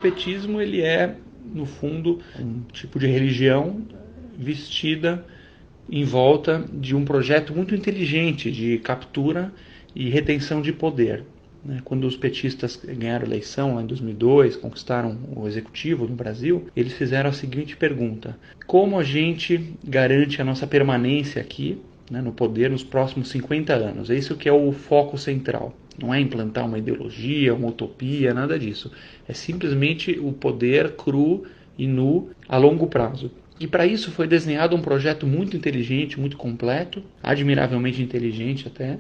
petismo ele é, no fundo, um tipo de religião vestida em volta de um projeto muito inteligente de captura e retenção de poder. Quando os petistas ganharam a eleição lá em 2002, conquistaram o executivo no Brasil, eles fizeram a seguinte pergunta: como a gente garante a nossa permanência aqui, no poder nos próximos 50 anos? É isso que é o foco central. Não é implantar uma ideologia, uma utopia, nada disso. É simplesmente o poder cru e nu a longo prazo. E para isso foi desenhado um projeto muito inteligente, muito completo, admiravelmente inteligente até,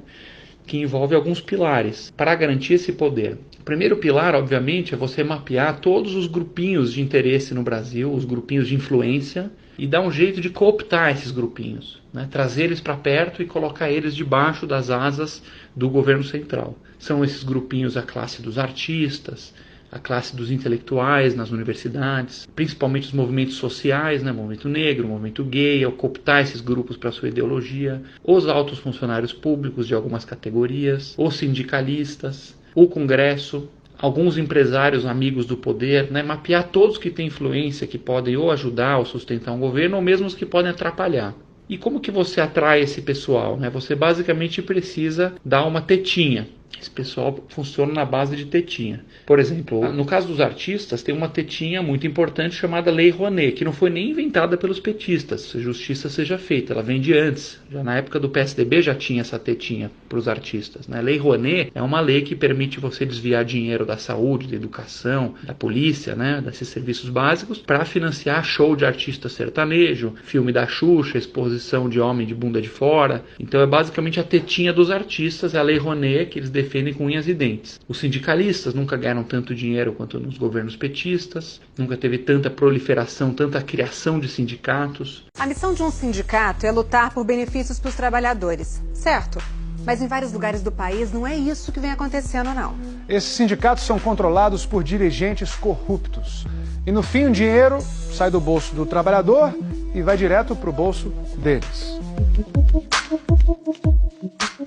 que envolve alguns pilares para garantir esse poder. O primeiro pilar, obviamente, é você mapear todos os grupinhos de interesse no Brasil, os grupinhos de influência, e dar um jeito de cooptar esses grupinhos, trazer eles para perto e colocar eles debaixo das asas do governo central. São esses grupinhos a classe dos artistas, a classe dos intelectuais nas universidades, principalmente os movimentos sociais, movimento negro, movimento gay, ao cooptar esses grupos para sua ideologia, os altos funcionários públicos de algumas categorias, os sindicalistas, o Congresso, alguns empresários amigos do poder, mapear todos que têm influência, que podem ou ajudar ou sustentar um governo, ou mesmo os que podem atrapalhar. E como que você atrai esse pessoal? Você basicamente precisa dar uma tetinha. Esse pessoal funciona na base de tetinha. Por exemplo, no caso dos artistas, tem uma tetinha muito importante chamada Lei Rouanet, que não foi nem inventada pelos petistas, se justiça seja feita, ela vem de antes. Já na época do PSDB já tinha essa tetinha para os artistas. Lei Rouanet é uma lei que permite você desviar dinheiro da saúde, da educação, da polícia, desses serviços básicos, para financiar show de artista sertanejo, filme da Xuxa, exposição de homem de bunda de fora. Então é basicamente a tetinha dos artistas, é a Lei Rouanet, que eles defendem com unhas e dentes. Os sindicalistas nunca ganharam tanto dinheiro quanto nos governos petistas, nunca teve tanta proliferação, tanta criação de sindicatos. A missão de um sindicato é lutar por benefícios para os trabalhadores, certo? Mas em vários lugares do país não é isso que vem acontecendo, não. Esses sindicatos são controlados por dirigentes corruptos. E no fim o dinheiro sai do bolso do trabalhador e vai direto para o bolso deles.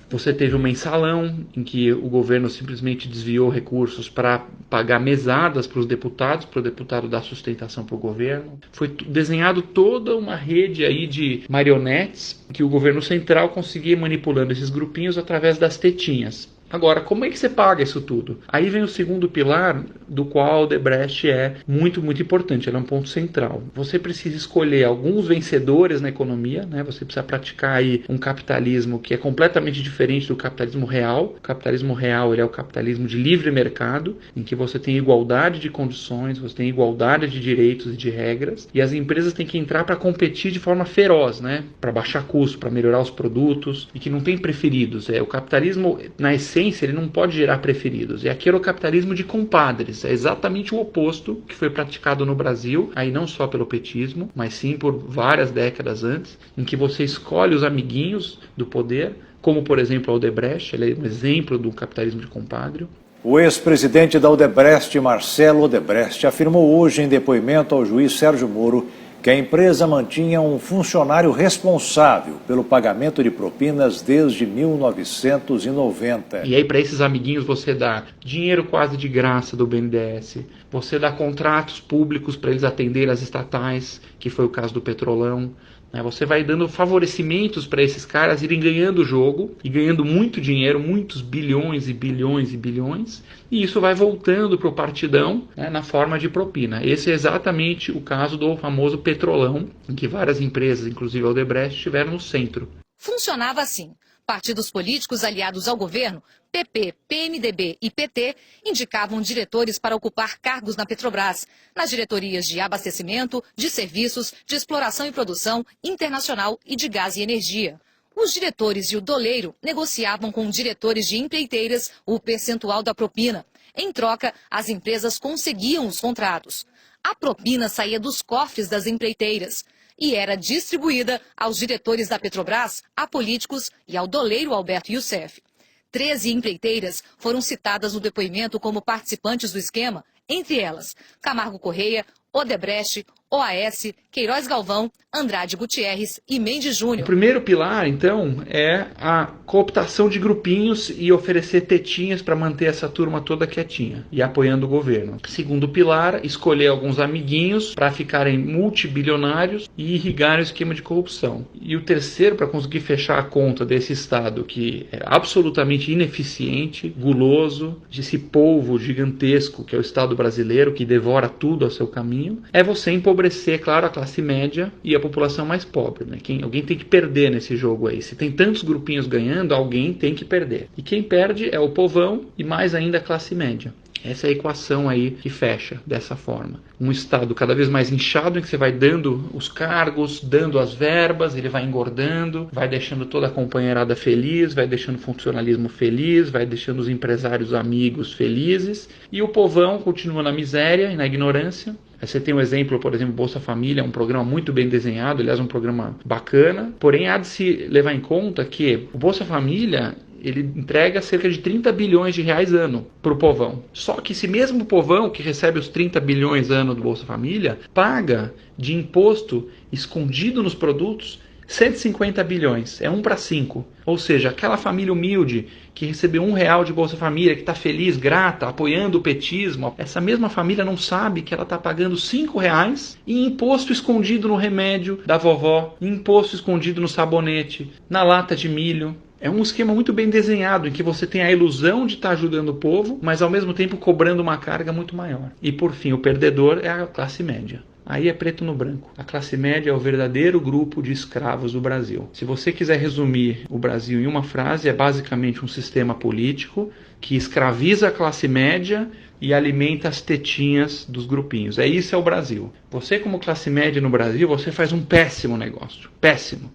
Você teve um mensalão em que o governo simplesmente desviou recursos para pagar mesadas para os deputados, para o deputado dar sustentação para o governo. Foi desenhado toda uma rede aí de marionetes que o governo central conseguia ir manipulando esses grupinhos através das tetinhas. Agora, como é que você paga isso tudo? Aí vem o segundo pilar, do qual o Odebrecht é muito, muito importante. Ele é um ponto central. Você precisa escolher alguns vencedores na economia, Você precisa praticar aí um capitalismo que é completamente diferente do capitalismo real. O capitalismo real ele é o capitalismo de livre mercado, em que você tem igualdade de condições, você tem igualdade de direitos e de regras, e as empresas têm que entrar para competir de forma feroz, Para baixar custo, para melhorar os produtos, e que não tem preferidos. O capitalismo, na essência, ele não pode gerar preferidos. E aqui era o capitalismo de compadres. É exatamente o oposto que foi praticado no Brasil, aí não só pelo petismo, mas sim por várias décadas antes, em que você escolhe os amiguinhos do poder, como por exemplo a Odebrecht, ele é um exemplo do capitalismo de compadre. O ex-presidente da Odebrecht, Marcelo Odebrecht, afirmou hoje em depoimento ao juiz Sérgio Moro que a empresa mantinha um funcionário responsável pelo pagamento de propinas desde 1990. E aí para esses amiguinhos você dá dinheiro quase de graça do BNDES, você dá contratos públicos para eles atenderem as estatais, que foi o caso do Petrolão. Você vai dando favorecimentos para esses caras irem ganhando o jogo e ganhando muito dinheiro, muitos bilhões e bilhões e bilhões, e isso vai voltando para o partidão na forma de propina. Esse é exatamente o caso do famoso Petrolão, em que várias empresas, inclusive a Odebrecht, estiveram no centro. Funcionava assim. Partidos políticos aliados ao governo, PP, PMDB e PT, indicavam diretores para ocupar cargos na Petrobras, nas diretorias de abastecimento, de serviços, de exploração e produção, internacional e de gás e energia. Os diretores e o doleiro negociavam com diretores de empreiteiras o percentual da propina. Em troca, as empresas conseguiam os contratos. A propina saía dos cofres das empreiteiras e era distribuída aos diretores da Petrobras, a políticos e ao doleiro Alberto Youssef. 13 empreiteiras foram citadas no depoimento como participantes do esquema, entre elas Camargo Correia, Odebrecht, OAS, Queiroz Galvão, Andrade Gutierrez e Mendes O Júnior. primeiro pilar, então, é a cooptação de grupinhos e oferecer tetinhas para manter essa turma toda quietinha e apoiando o governo. Segundo pilar, escolher alguns amiguinhos para ficarem multibilionários e irrigar o esquema de corrupção. E o terceiro, para conseguir fechar a conta desse Estado que é absolutamente ineficiente, guloso, desse polvo gigantesco que é o Estado brasileiro, que devora tudo ao seu caminho, é você empobrecer, claro, a classe média e a população mais pobre, né? Alguém tem que perder nesse jogo aí. Se tem tantos grupinhos ganhando, alguém tem que perder. E quem perde é o povão e mais ainda a classe média. Essa é a equação aí que fecha dessa forma. Um Estado cada vez mais inchado, em que você vai dando os cargos, dando as verbas, ele vai engordando, vai deixando toda a companheirada feliz, vai deixando o funcionalismo feliz, vai deixando os empresários amigos felizes, e o povão continua na miséria e na ignorância. Aí você tem um exemplo, por exemplo, Bolsa Família, um programa muito bem desenhado, aliás, um programa bacana, porém há de se levar em conta que o Bolsa Família, ele entrega cerca de 30 bilhões de reais ano para o povão. Só que esse mesmo povão que recebe os 30 bilhões ano do Bolsa Família, paga de imposto escondido nos produtos 150 bilhões, é 1 para 5. Ou seja, aquela família humilde que recebeu R$1 de Bolsa Família, que está feliz, grata, apoiando o petismo, essa mesma família não sabe que ela está pagando R$5 em imposto escondido no remédio da vovó, em imposto escondido no sabonete, na lata de milho. É um esquema muito bem desenhado, em que você tem a ilusão de estar ajudando o povo, mas ao mesmo tempo cobrando uma carga muito maior. E por fim, o perdedor é a classe média. Aí é preto no branco. A classe média é o verdadeiro grupo de escravos do Brasil. Se você quiser resumir o Brasil em uma frase, é basicamente um sistema político que escraviza a classe média e alimenta as tetinhas dos grupinhos. Isso é o Brasil. Você, como classe média no Brasil, você faz um péssimo negócio. Péssimo.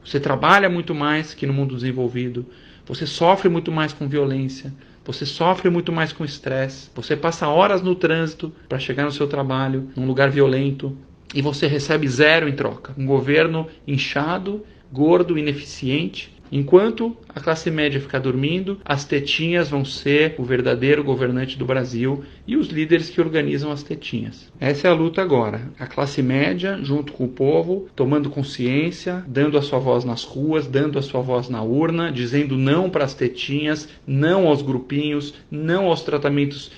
Você trabalha muito mais que no mundo desenvolvido. Você sofre muito mais com violência. Você sofre muito mais com estresse, você passa horas no trânsito para chegar no seu trabalho, num lugar violento, e você recebe zero em troca. Um governo inchado, gordo, ineficiente. Enquanto a classe média ficar dormindo, as tetinhas vão ser o verdadeiro governante do Brasil e os líderes que organizam as tetinhas. Essa é a luta agora. A classe média, junto com o povo, tomando consciência, dando a sua voz nas ruas, dando a sua voz na urna, dizendo não para as tetinhas, não aos grupinhos, não aos tratamentos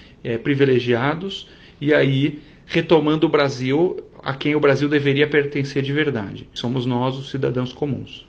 privilegiados, e aí retomando o Brasil a quem o Brasil deveria pertencer de verdade. Somos nós, os cidadãos comuns.